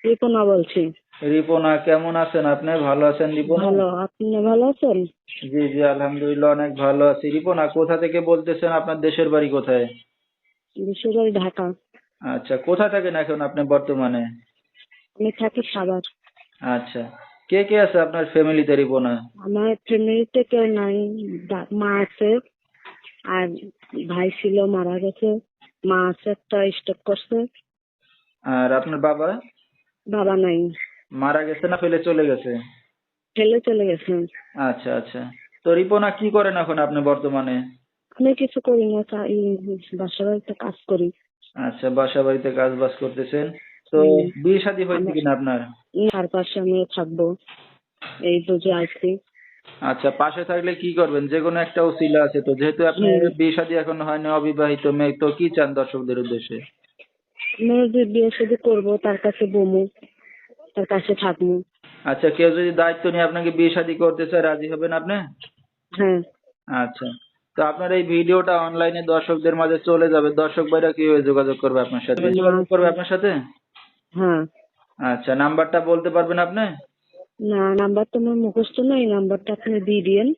রিপনা বলছি। রিপনা, কেমন আছেন আপনি? ভালো আছেন রিপনা? ভালো, আপনি ভালো আছেন? জি জি, আলহামদুলিল্লাহ অনেক ভালো আছি। রিপনা, কোথা থেকে বলতেছেন? আপনার দেশের বাড়ি কোথায়? বিশ্ববাড়ি ঢাকা। আচ্ছা, কোথায় থাকেন এখন আপনি বর্তমানে? আমি থাকি সাভার। আচ্ছা, কে কে আছে আপনার ফ্যামিলিতে রিপনা? আমার ফ্যামিলিতে কেউ নাই। মা আছে, আর ভাই ছিল, মারা গেছে। মা আছে, একটা স্ট্রোক করছে। আর আপনার বাবা? বাবা নাই, মারা গেছে না ফেলে চলে গেছে? ফেলে চলে গেছে। আচ্ছা আচ্ছা। তো রিপনা, কি করেন এখন আপনি বর্তমানে? আমি কিছু করি না, বাসা বাড়িতে কাজ করি। আচ্ছা, বাসা বাড়িতে কাজ বাজ করতেছেন। তো হম। বিয়ে শাদী হয়েছে আমার কিনা আপনার? চারপাশে আমি থাকবো, এই বুঝে আছি। আচ্ছা, পাশে থাকলে কি করবেন? যে কোনো একটা উসিলা আছে তো, যেহেতু আপনি হম। বিয়ে শাদী এখনো হয়নি, অবিবাহিত মেয়ে, তো কি চান দর্শকদের উদ্দেশ্যে? মেয়ে যে বিয়ে শাদী করবো, তার কাছে বমু, তার কাছে থাকবো। আচ্ছা, কেউ যদি দায়িত্ব নিয়ে আপনাকে বিয়ে শাদী করতে চায়, রাজি হবেন আপনি? হ্যাঁ। আচ্ছা, তো আপনার এই ভিডিওটা অনলাইনে দর্শকদের মাঝে চলে যাবে, দর্শক ভাইরা কিভাবে যোগাযোগ করবে আপনার সাথে? মা যোগাযোগ আছে। করবে আপনার সাথে? হ্যাঁ। আচ্ছা, নাম্বারটা বলতে পারবেন আপনি? না, নাম্বার তো আমার মুখস্থ নাই, নাম্বারটা আপনি দিয়ে দিয়েন।